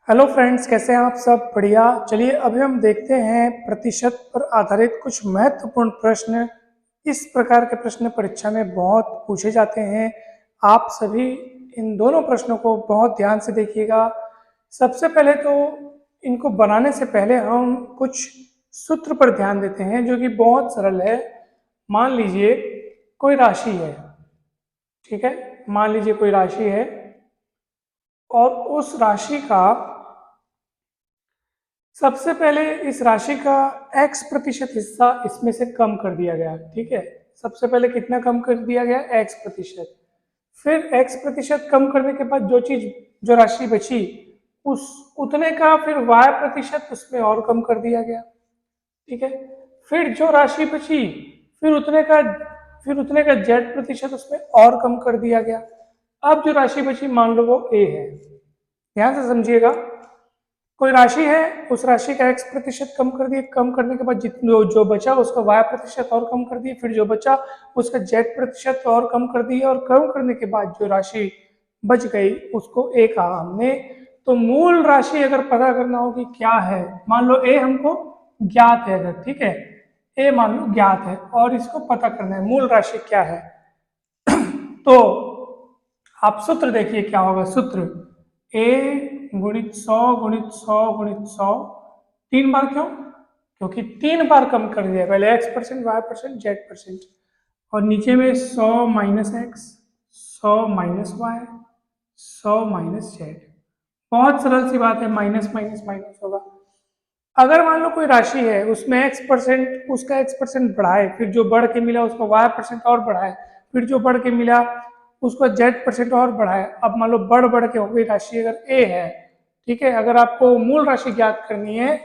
Hello friends, कैसे हैं आप सब? बढ़िया। चलिए अभी हम देखते हैं प्रतिशत पर आधारित कुछ महत्वपूर्ण प्रश्न। इस प्रकार के प्रश्न परीक्षा में बहुत पूछे जाते हैं। आप सभी इन दोनों प्रश्नों को बहुत ध्यान से देखिएगा। सबसे पहले तो इनको बनाने से पहले हम कुछ सूत्र पर ध्यान देते हैं जो कि बहुत सरल है। मान लीजिए कोई राशि है, ठीक है। मान लीजिए कोई राशि है और उस राशि का सबसे पहले इस राशि का x% हिस्सा इसमें से कम कर दिया गया, ठीक है। सबसे पहले कितना कम कर दिया गया? x%। फिर x% कम करने के बाद जो राशि बची उस उतने का फिर y% उसमें और कम कर दिया गया, ठीक है। फिर जो राशि बची फिर उतने का z% उसमें और कम कर दिया गया। अब जो राशि बची मान लो वो a है। ध्यान से समझिएगा, कोई राशि है, उस राशि का x% कम कर दिए, कम करने के बाद जितना जो बचा उसका y% और कम कर दिए, फिर जो बचा उसका z% और कम कर दिए, और कम करने के बाद जो राशि बच गई उसको a कहा हमने। तो मूल राशि अगर पता करना हो कि क्या है, मान लो a हमको ज्ञात है, अगर ठीक है a मान लो ज्ञात है और इसको पता करना है मूल राशि क्या है। तो आप सूत्र देखिए क्या होगा। सूत्र a गुणित 100 गुणित 100 गुणित 100। 3 बार क्यों? क्योंकि 3 बार कम कर दिया, पहले x%, y%, z%, और नीचे में 100 minus X, 100 minus Y, 100 minus Z. बहुत सरल सी बात है, माइनस माइनस माइनस होगा। अगर मान लो कोई राशि है उसमें x% उसका x% बढ़ाए, फिर जो बढ़ के मिला उसका y% और बढ़ाए, फिर जो बढ़ के मिला उसका z% और बढ़ाए। अब मान लो बढ़ बढ़ के हो गई राशि अगर a है, ठीक है। अगर आपको मूल राशि ज्ञात करनी है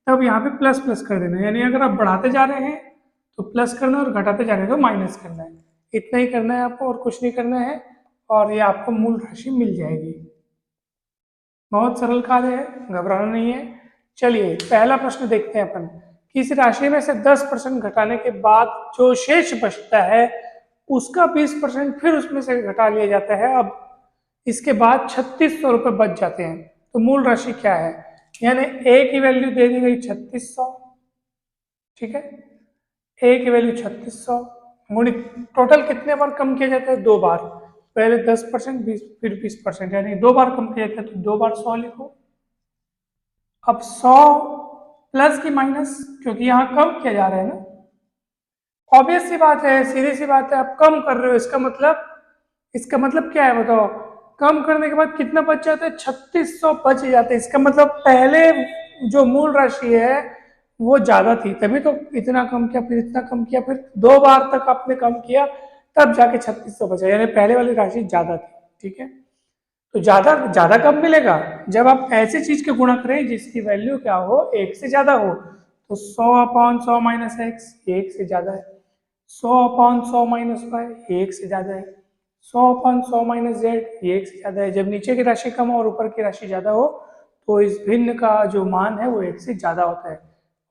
तब यहाँ पे प्लस प्लस कर देना है, यानी अगर आप बढ़ाते जा रहे हैं तो प्लस करना है और घटाते जा रहे हैं तो माइनस करना है। इतना ही करना है आपको और कुछ नहीं करना है, और ये आपको मूल राशि मिल जाएगी। बहुत सरल कार्य है, घबराना नहीं है। चलिए पहला प्रश्न देखते हैं अपन। किसी राशि में से 10% घटाने के बाद जो शेष बचता है उसका 20% फिर उसमें से घटा लिया जाता है। अब इसके बाद 3600 रुपये बच जाते हैं, तो मूल राशि क्या है? यानी ए की वैल्यू दे दी गई 3600, ठीक है। ए की वैल्यू 3600 गुणित टोटल कितने बार कम किया जाता है? 2 बार। पहले 10%, 20, फिर 20%, यानी 2 बार कम किया जाता है, तो 2 बार 100 लिखो। अब 100 प्लस की माइनस, क्योंकि यहाँ कम किया जा रहा है ना। ऑब्वियस सी बात है, सीधी सी बात है, आप कम कर रहे हो, इसका मतलब क्या है बताओ? कम करने के बाद कितना बच जाता है? 3600 बच जाते हैं। इसका मतलब पहले जो मूल राशि है वो ज्यादा थी, तभी तो इतना कम किया, फिर इतना कम किया, फिर 2 बार तक आपने कम किया, तब जाके 3600 बचा, यानी पहले वाली राशि ज्यादा थी, ठीक है। तो ज्यादा ज्यादा कब मिलेगा? जब आप ऐसी चीज के गुणा करें जिसकी वैल्यू क्या हो? 1 से ज्यादा हो। तो 100/100 माइनस एक्स 1 से ज्यादा है, 100/100 माइनस वाई 1 से ज्यादा है, 100/100 माइनस जेड 1 से ज्यादा है। जब नीचे की राशि कम हो और ऊपर की राशि ज्यादा हो तो इस भिन्न का जो मान है वो 1 से ज्यादा होता है।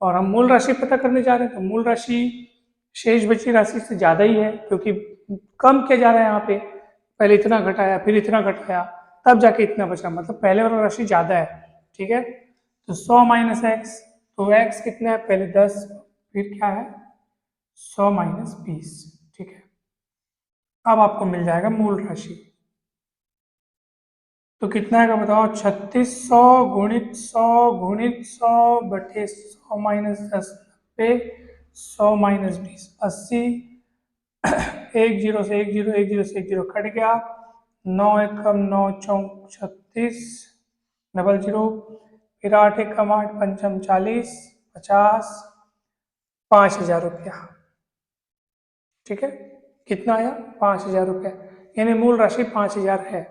और हम मूल राशि पता करने जा रहे हैं, तो मूल राशि शेष बची राशि से ज्यादा ही है, क्योंकि कम किया जा रहा है यहाँ पे। पहले इतना घटाया, फिर इतना घटाया, तब जाके इतना बचा, मतलब पहले वाला राशि ज्यादा है, ठीक है। तो 100 माइनस एक्स, तो एक्स कितना है? पहले 10, फिर क्या है? 100 माइनस 20, ठीक है। अब आपको मिल जाएगा मूल राशि। तो कितना है का बताओ? 3600 गुणित 100 गुणित 100 बटे 100 माइनस 10 पे 100 माइनस 20 80। एक जीरो से एक जीरो, एक जीरो से एक जीरो कट गया, 9 एकम 9 चौक 36, डबल जीरो, फिर 8 एकम 8 पंचम 40, 50, 5000 रुपया, ठीक है। कितना आया? 5000 रुपया, यानी मूल राशि 5000 है।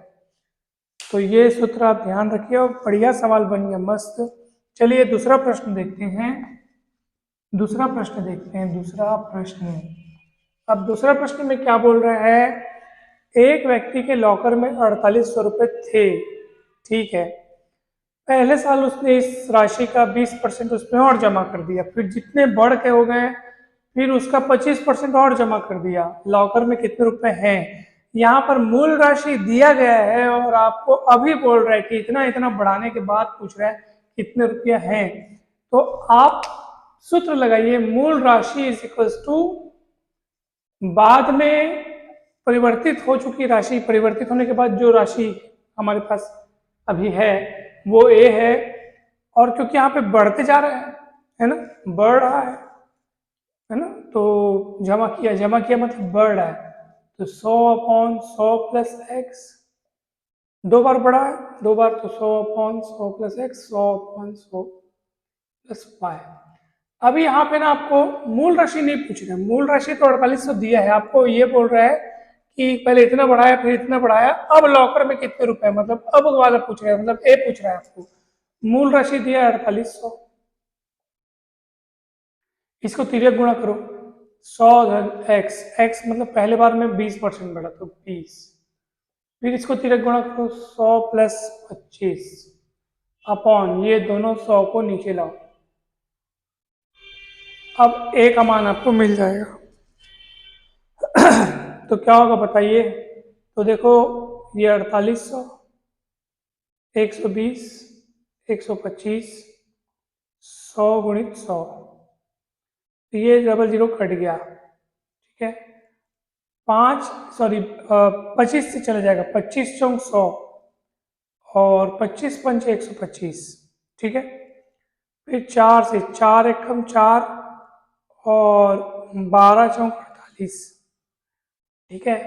तो ये सूत्र आप ध्यान रखिए और बढ़िया सवाल बन गया, मस्त। चलिए दूसरा प्रश्न देखते हैं। दूसरा प्रश्न। अब दूसरा प्रश्न में क्या बोल रहा है? एक व्यक्ति के लॉकर में 4800 रुपये थे, ठीक है। पहले साल उसने इस राशि का 20% उसमें और जमा कर दिया, फिर जितने बढ़ के हो गए फिर उसका 25% और जमा कर दिया। लॉकर में कितने रुपए हैं? यहाँ पर मूल राशि दिया गया है और आपको अभी बोल रहा है कि इतना इतना बढ़ाने के बाद पूछ रहा है कितने रुपया है, तो आप सूत्र लगाइए, मूल राशि इज इक्वल्स टू बाद में परिवर्तित हो चुकी राशि, परिवर्तित होने के बाद जो राशि हमारे पास अभी है वो ए है, और क्योंकि यहाँ पे बढ़ते जा रहा है ना, बढ़ रहा है ना, तो जमा किया मतलब बढ़ रहा है, तो 100/100 प्लस एक्स, 2 बार बढ़ा है, 2 बार, तो 100/100 प्लस एक्स, 100/100 प्लस वाई। अभी यहाँ पे ना आपको मूल राशि नहीं पूछ रहे, मूल राशि तो 4800 दिया है, आपको ये बोल रहा है कि पहले इतना बढ़ाया फिर इतना बढ़ाया, अब लॉकर में कितने रुपए, मतलब अब वाला पूछ रहा है, मतलब ए पूछ रहा है आपको। मूल राशि दिया है 4800, इसको तिर्यक गुणा करो, 100 धन एक्स, एक्स मतलब पहले बार में 20% बढ़ा तो 20, फिर इसको तिर्यक गुणा करो 100 प्लस 25 अपॉन ये दोनों 100 को नीचे लाओ, अब ए का मान आपको मिल जाएगा। तो क्या होगा बताइए, तो देखो ये 4800, 120, 125, 100 गुणित 100, ये डबल जीरो कट गया, ठीक है, 25 से चला जाएगा, 25 चौक 100 और 25 पंच 125, ठीक है, फिर 4 से 4 एकम 4 और 12 चौक 48, ठीक है,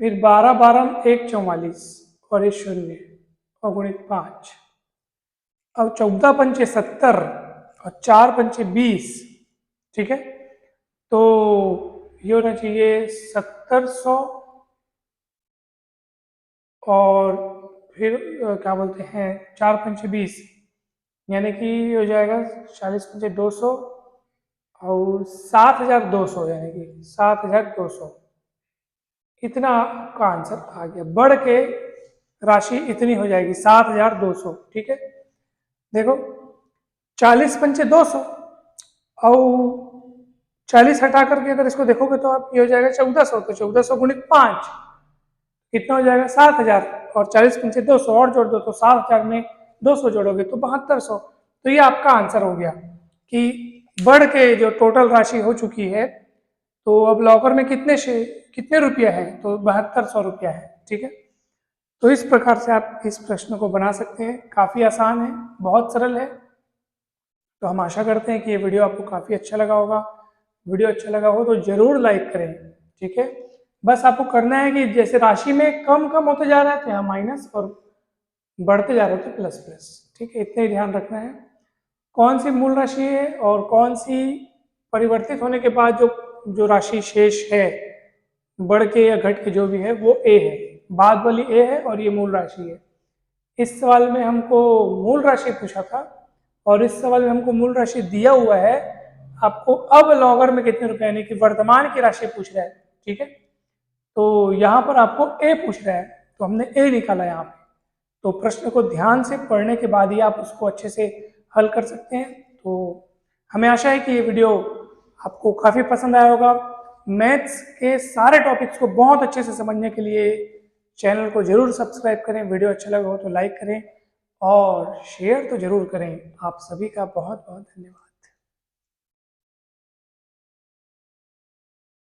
फिर 12 12 1 44 और ये 0 और गुणित 5, अब 14 पंचे 70 और 4 पंचे 20, ठीक है, तो ये होना चाहिए 1700 और फिर क्या बोलते हैं 4 पंचे 20, यानी कि हो जाएगा 40 पंचे 200 और 7200, यानी कि 7200, इतना आपका आंसर आ गया, बढ़ के राशि इतनी हो जाएगी 7200, ठीक है। देखो 40 पंचे 200 और 40 हटा करके अगर इसको देखोगे तो आप ये हो जाएगा 1400, तो 1400 गुणित 5 कितना हो जाएगा 7000, और 40 पंचे 200 और जोड़ दो तो 7000 में 200 जोड़ोगे तो 7200, तो ये आपका आंसर हो गया कि बढ़ के जो टोटल राशि हो चुकी है, तो अब लॉकर में कितने रुपया है, तो 7200 रुपया है, ठीक है। तो इस प्रकार से आप इस प्रश्न को बना सकते हैं, काफ़ी आसान है, बहुत सरल है। तो हम आशा करते हैं कि ये वीडियो आपको काफ़ी अच्छा लगा होगा। वीडियो अच्छा लगा हो तो ज़रूर लाइक करें, ठीक है। बस आपको करना है कि जैसे राशि में कम कम होते जा रहा है तो यहाँ माइनस, और बढ़ते जा रहे थे प्लस प्लस, ठीक है, इतना ही ध्यान रखना है। कौन सी मूल राशि है और कौन सी परिवर्तित होने के बाद जो राशि शेष है, बढ़ के या घट के जो भी है, वो ए है, बाद वाली ए है और ये मूल राशि है। इस सवाल में हमको मूल राशि पूछा था और इस सवाल में हमको मूल राशि दिया हुआ है, आपको अब लॉगर में कितने रुपए यानी कि वर्तमान की राशि पूछ रहा है, ठीक है। तो यहाँ पर आपको ए पूछ रहा है तो हमने ए निकाला यहाँ पे। तो प्रश्न को ध्यान से पढ़ने के बाद ही आप उसको अच्छे से हल कर सकते हैं। तो हमें आशा है कि ये वीडियो आपको काफ़ी पसंद आया होगा। मैथ्स के सारे टॉपिक्स को बहुत अच्छे से समझने के लिए चैनल को जरूर सब्सक्राइब करें, वीडियो अच्छा लगा हो तो लाइक करें और शेयर तो जरूर करें। आप सभी का बहुत बहुत धन्यवाद।